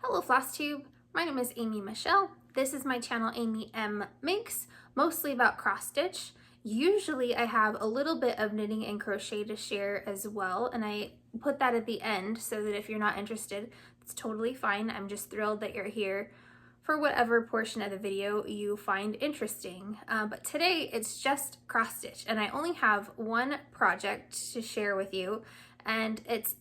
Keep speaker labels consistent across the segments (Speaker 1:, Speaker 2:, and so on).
Speaker 1: Hello Flosstube, my name is Amy Michelle. This is my channel Amy M Makes, mostly about cross stitch. Usually I have a little bit of knitting and crochet to share as well, and I put that at the end so that if you're not interested, it's totally fine. I'm just thrilled that you're here for whatever portion of the video you find interesting. But today it's just cross stitch, and I only have one project to share with you, and it's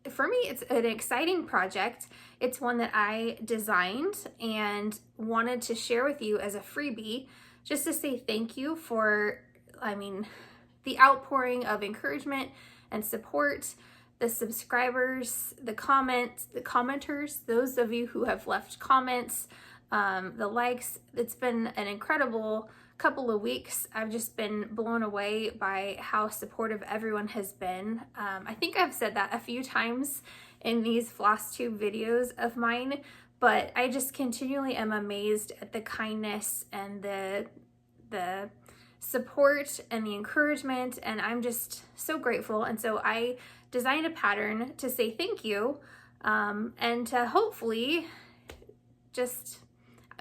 Speaker 1: for me, it's an exciting project. It's one that I designed and wanted to share with you as a freebie, just to say thank you for, the outpouring of encouragement and support, the subscribers, the comments, the commenters, those of you who have left comments, the likes. It's been an incredible couple of weeks. I've just been blown away by how supportive everyone has been. I think I've said that a few times in these Flosstube videos of mine, but I just continually am amazed at the kindness and the support and the encouragement, and I'm just so grateful. And so I designed a pattern to say thank you, and to hopefully just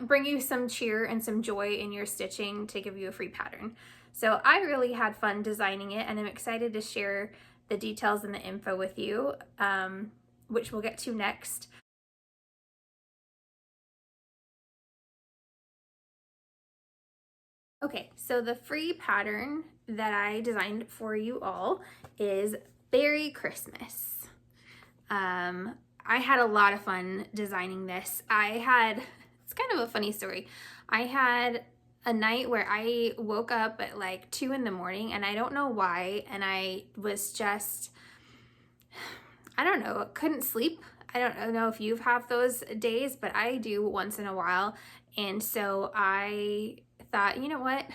Speaker 1: bring you some cheer and some joy in your stitching to give you a free pattern. So I really had fun designing it, and I'm excited to share the details and the info with you, which we'll get to next. Okay, so the free pattern that I designed for you all is Beary Christmas. I had a lot of fun designing this. It's kind of a funny story. I had a night where I woke up at like 2 in the morning, and I don't know why, and I was just, I don't know, couldn't sleep. I don't know if you have those days, but I do once in a while. And so I thought, you know what?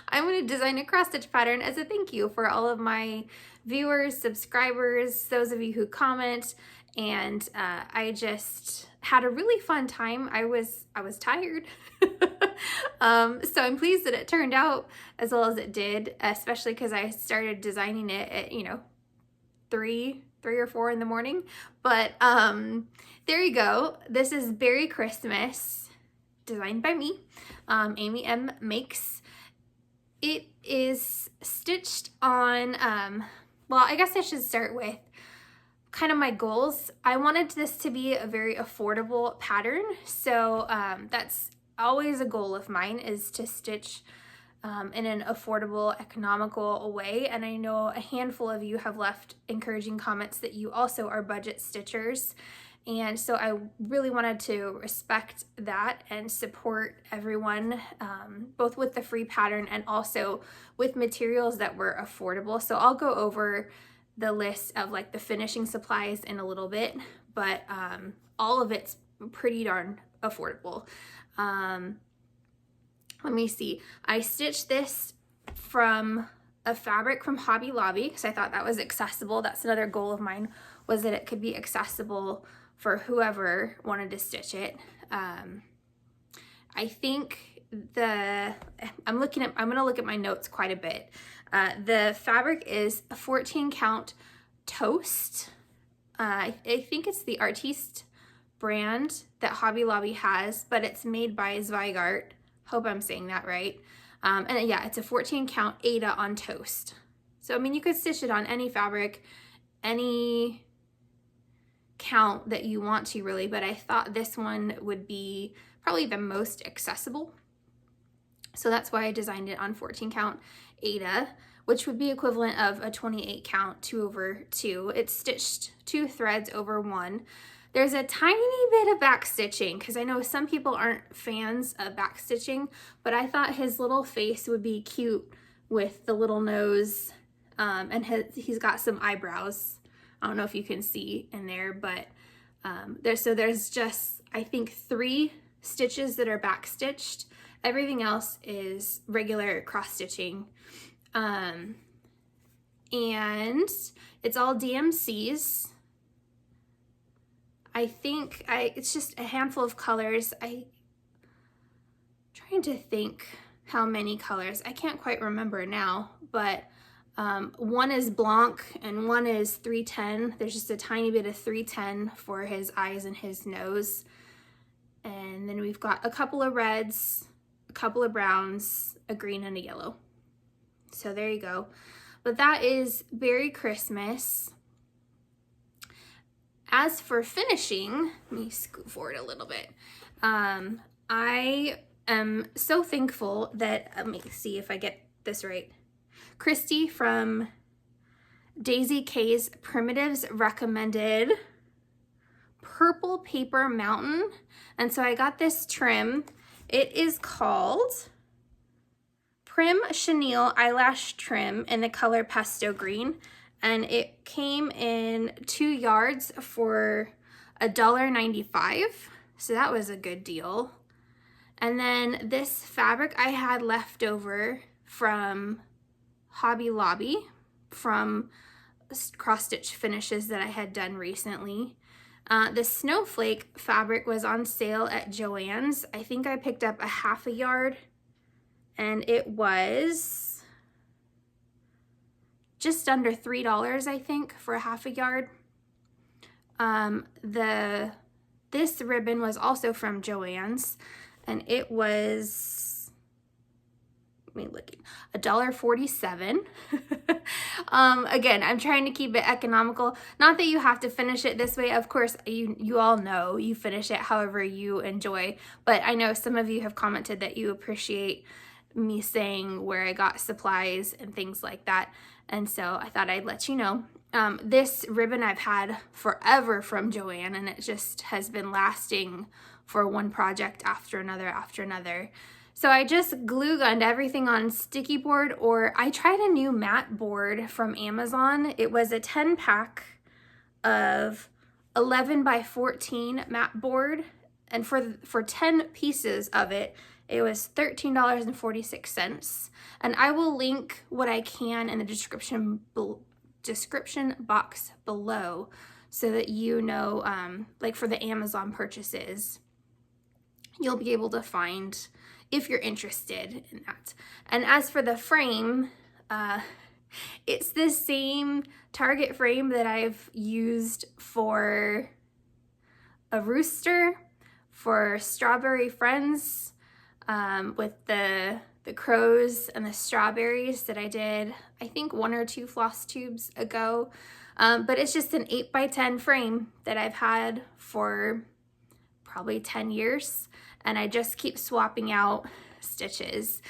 Speaker 1: I'm going to design a cross stitch pattern as a thank you for all of my viewers, subscribers, those of you who comment, and I just had a really fun time. I was tired, so I'm pleased that it turned out as well as it did, especially because I started designing it at 3 or 4 in the morning. But there you go. This is Beary Christmas, designed by me, Amy M Makes. It is stitched on, well, I guess I should start with kind of my goals. I wanted this to be a very affordable pattern. So that's always a goal of mine, is to stitch in an affordable, economical way. And I know a handful of you have left encouraging comments that you also are budget stitchers. And so I really wanted to respect that and support everyone, both with the free pattern and also with materials that were affordable. So I'll go over the list of like the finishing supplies in a little bit, but all of it's pretty darn affordable. Let me see. I stitched this from a fabric from Hobby Lobby because I thought that was accessible. That's another goal of mine, was that it could be accessible for whoever wanted to stitch it. I think I'm gonna look at my notes quite a bit. The fabric is a 14 count toast. I think it's the Artiste brand that Hobby Lobby has, but it's made by Zweigart. Hope I'm saying that right. And yeah, it's a 14 count Aida on toast. So, I mean, you could stitch it on any fabric, any count that you want to, really, but I thought this one would be probably the most accessible. So that's why I designed it on 14 count Aida, which would be equivalent of a 28 count 2/2. It's stitched 2 threads over 1. There's a tiny bit of back stitching because I know some people aren't fans of back stitching, but I thought his little face would be cute with the little nose, and he's got some eyebrows. I don't know if you can see in there, but there's just, I think, 3 stitches that are back stitched. Everything else is regular cross stitching. And it's all DMCs. I think it's just a handful of colors. I'm trying to think how many colors. I can't quite remember now, but One is Blanc and one is 310. There's just a tiny bit of 310 for his eyes and his nose. And then we've got a couple of reds, a couple of browns, a green, and a yellow. So there you go. But that is Beary Christmas. As for finishing, let me scoot forward a little bit. I am so thankful that, let me see if I get this right. Christy from Daisy K's Primitives recommended Purple Paper Mountain. And so I got this trim. It is called Prim Chenille Eyelash Trim in the color Pesto Green. And it came in 2 yards for $1.95. So that was a good deal. And then this fabric I had left over from Hobby Lobby, from cross stitch finishes that I had done recently. The snowflake fabric was on sale at Joann's. I think I picked up a half a yard, and it was just under $3, I think, for a half a yard. This ribbon was also from Joann's, and it was, $1.47. Again, I'm trying to keep it economical. Not that you have to finish it this way. Of course, you all know you finish it however you enjoy. But I know some of you have commented that you appreciate me saying where I got supplies and things like that. And so I thought I'd let you know. This ribbon I've had forever from Joann, and it just has been lasting for one project after another after another. So I just glue gunned everything on sticky board, or I tried a new matte board from Amazon. It was a 10 pack of 11 by 14 matte board, and for 10 pieces of it, it was $13.46. And I will link what I can in the description box below, so that you know, like for the Amazon purchases, you'll be able to find if you're interested in that. And as for the frame, it's the same Target frame that I've used for a rooster, for Strawberry Friends, with the crows and the strawberries that I did, I think 1 or 2 Flosstubes ago. But it's just an 8x10 frame that I've had for probably 10 years. And I just keep swapping out stitches.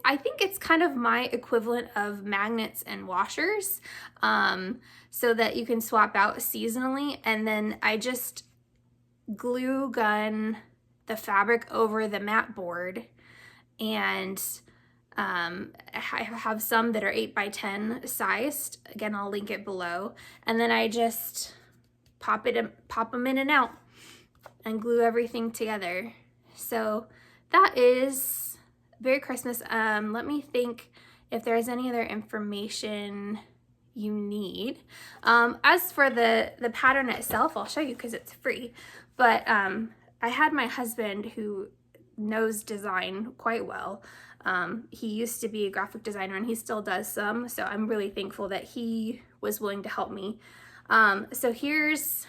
Speaker 1: I think it's kind of my equivalent of magnets and washers, so that you can swap out seasonally. And then I just glue gun the fabric over the matte board, and I have some that are 8x10 sized. Again, I'll link it below. And then I just pop them in and out and glue everything together. So that is Beary Christmas. Let me think if there's any other information you need. As for the pattern itself, I'll show you because it's free. But I had my husband, who knows design quite well. He used to be a graphic designer, and he still does some. So I'm really thankful that he was willing to help me. So here's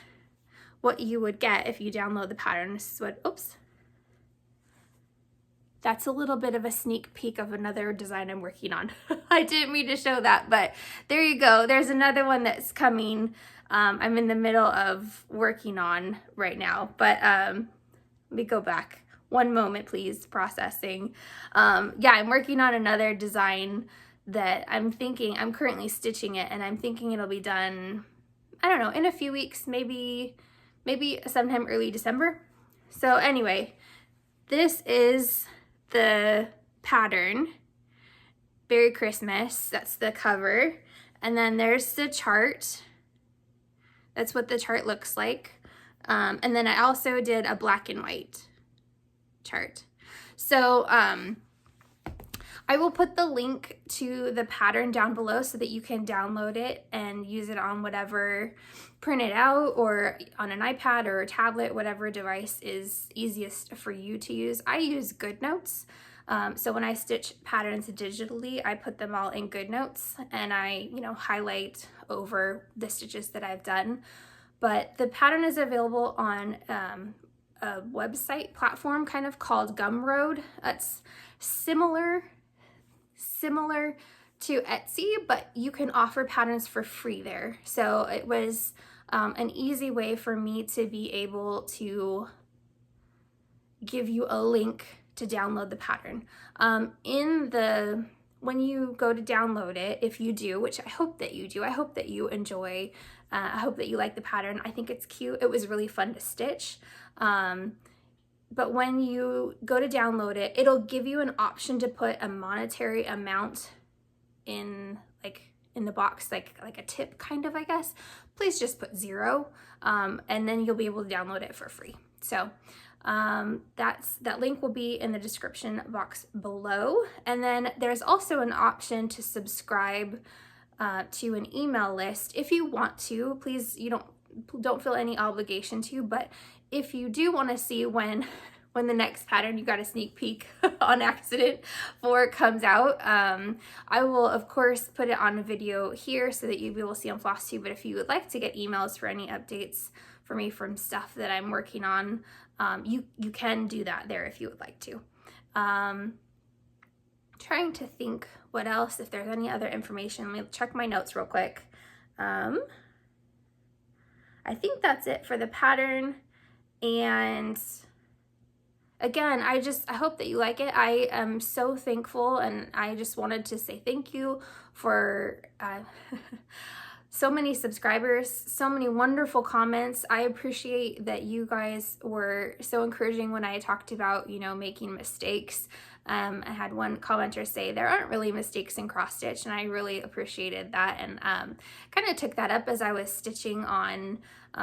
Speaker 1: what you would get if you download the pattern. This is what, oops. That's a little bit of a sneak peek of another design I'm working on. I didn't mean to show that, but there you go. There's another one that's coming. I'm in the middle of working on right now, but let me go back. One moment, please, processing. Yeah, I'm working on another design that I'm currently stitching it, and I'm thinking it'll be done, I don't know, in a few weeks, maybe sometime early December. So anyway, this is the pattern, Beary Christmas. That's the cover. And then there's the chart. That's what the chart looks like. And then I also did a black and white chart. So I will put the link to the pattern down below so that you can download it and use it on whatever, print it out, or on an iPad or a tablet, whatever device is easiest for you to use. I use GoodNotes. So when I stitch patterns digitally, I put them all in GoodNotes and I, highlight over the stitches that I've done. But the pattern is available on a website platform kind of called Gumroad. It's similar to Etsy, but you can offer patterns for free there. So it was an easy way for me to be able to give you a link to download the pattern. When you go to download it, if you do, which I hope that you do, I hope that you enjoy, I hope that you like the pattern. I think it's cute. It was really fun to stitch. But when you go to download it, it'll give you an option to put a monetary amount in the box, like a tip kind of, I guess. Please just put 0, and then you'll be able to download it for free. So that link will be in the description box below. And then there's also an option to subscribe to an email list if you want to. Please, you don't feel any obligation to, but if you do want to see when the next pattern you got a sneak peek on accident for comes out, I will of course put it on a video here so that you'll be able to see on Flosstube. But if you would like to get emails for any updates for me from stuff that I'm working on, you can do that there if you would like to. Trying to think what else, if there's any other information. Let me check my notes real quick. I think that's it for the pattern. And again, I hope that you like it. I am so thankful, and I just wanted to say thank you for so many subscribers, so many wonderful comments. I appreciate that you guys were so encouraging when I talked about, making mistakes. I had one commenter say there aren't really mistakes in cross stitch, and I really appreciated that, and kind of took that up as I was stitching on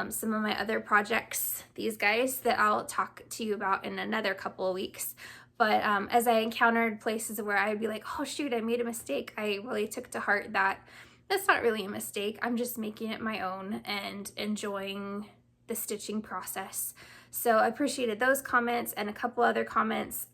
Speaker 1: some of my other projects, these guys that I'll talk to you about in another couple of weeks. But as I encountered places where I'd be like, oh shoot, I made a mistake, I really took to heart that that's not really a mistake. I'm just making it my own and enjoying the stitching process. So I appreciated those comments and a couple other comments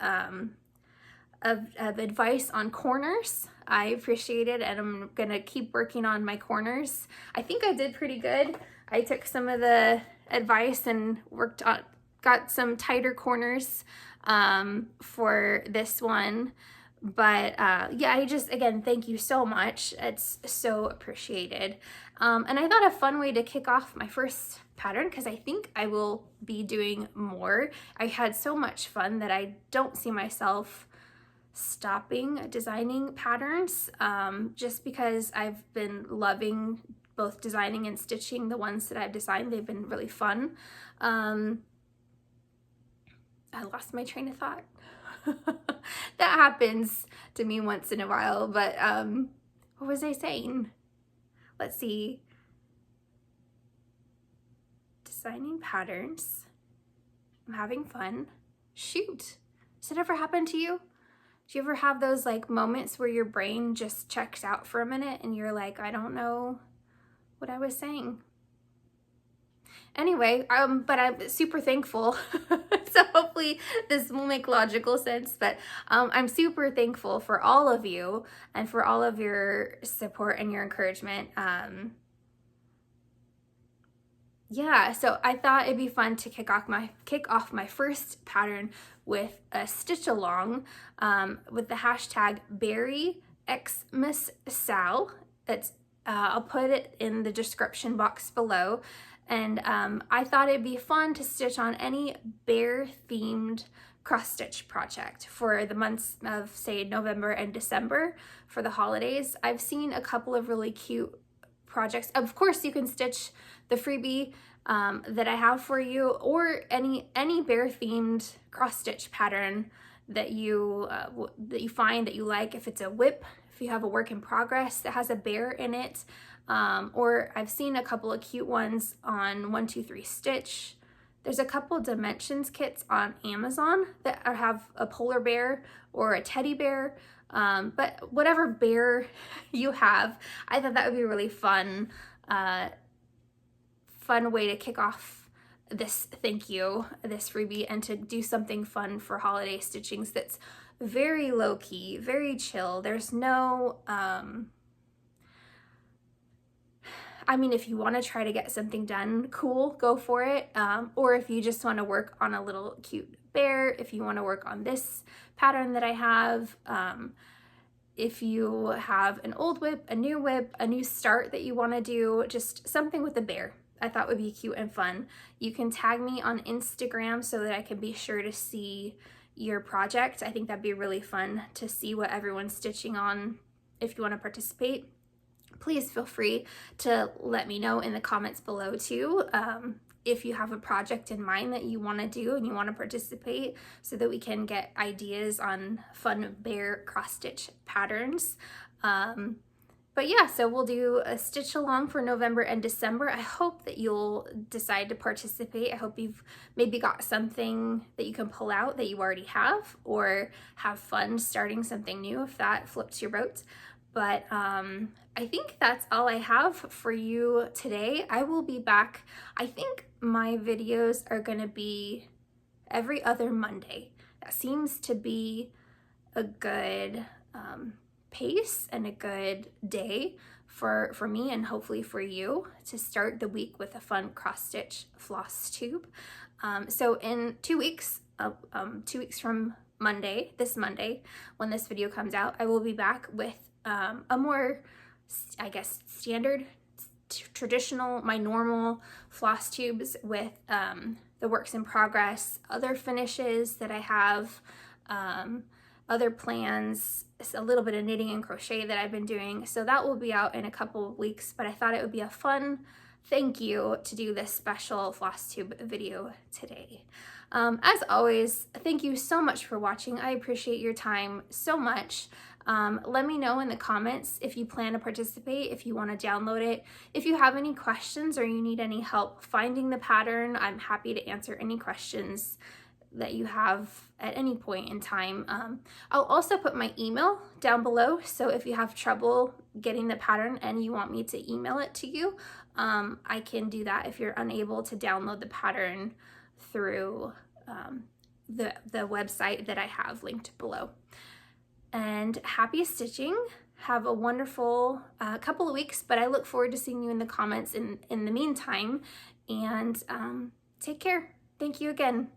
Speaker 1: of advice on corners. I appreciate it, and I'm gonna keep working on my corners. I think I did pretty good. I took some of the advice and got some tighter corners for this one. But yeah, again, thank you so much. It's so appreciated. And I thought a fun way to kick off my first pattern, because I think I will be doing more. I had so much fun that I don't see myself stopping designing patterns, just because I've been loving both designing and stitching the ones that I've designed. They've been really fun. I lost my train of thought. That happens to me once in a while, but what was I saying? Let's see. Designing patterns. I'm having fun. Shoot. Does it ever happen to you? Do you ever have those moments where your brain just checks out for a minute and you're like, I don't know what I was saying? Anyway, but I'm super thankful. So hopefully this will make logical sense, but I'm super thankful for all of you and for all of your support and your encouragement. Yeah, so I thought it'd be fun to kick off my first pattern with a stitch along with the hashtag Beary Christmas Pattern. It's I'll put it in the description box below. And I thought it'd be fun to stitch on any bear themed cross stitch project for the months of, say, November and December for the holidays. I've seen a couple of really cute projects. Of course, you can stitch the freebie that I have for you, or any bear themed cross stitch pattern that you find that you like. If it's a whip, if you have a work in progress that has a bear in it, or I've seen a couple of cute ones on 123 Stitch. There's a couple dimensions kits on Amazon that have a polar bear or a teddy bear, but whatever bear you have, I thought that would be a really fun way to kick off this freebie, and to do something fun for holiday stitchings that's very low key, very chill. There's no, I mean, if you want to try to get something done, cool, go for it. Or if you just want to work on a little cute bear, if you want to work on this pattern that I have, if you have an old whip, a new start that you want to do, just something with a bear, I thought would be cute and fun. You can tag me on Instagram so that I can be sure to see your project. I think that'd be really fun to see what everyone's stitching on. If you want to participate, please feel free to let me know in the comments below too. If you have a project in mind that you want to do and you want to participate, so that we can get ideas on fun bear cross stitch patterns. But yeah, so we'll do a stitch along for November and December. I hope that you'll decide to participate. I hope you've maybe got something that you can pull out that you already have, or have fun starting something new if that floats your boat. But I think that's all I have for you today. I will be back. I think my videos are gonna be every other Monday. That seems to be a good pace and a good day for me, and hopefully for you, to start the week with a fun cross stitch Flosstube. So in 2 weeks, 2 weeks from Monday, this Monday, when this video comes out, I will be back with a more, I guess, standard, traditional, my normal floss tubes with the works in progress, other finishes that I have, other plans, a little bit of knitting and crochet that I've been doing. So that will be out in a couple of weeks, but I thought it would be a fun thank you to do this special floss tube video today. As always, thank you so much for watching. I appreciate your time so much. Let me know in the comments if you plan to participate, if you want to download it. If you have any questions or you need any help finding the pattern, I'm happy to answer any questions that you have at any point in time. I'll also put my email down below, so if you have trouble getting the pattern and you want me to email it to you, I can do that if you're unable to download the pattern through the website that I have linked below. And happy stitching. Have a wonderful couple of weeks, but I look forward to seeing you in the comments in the meantime, and take care. Thank you again.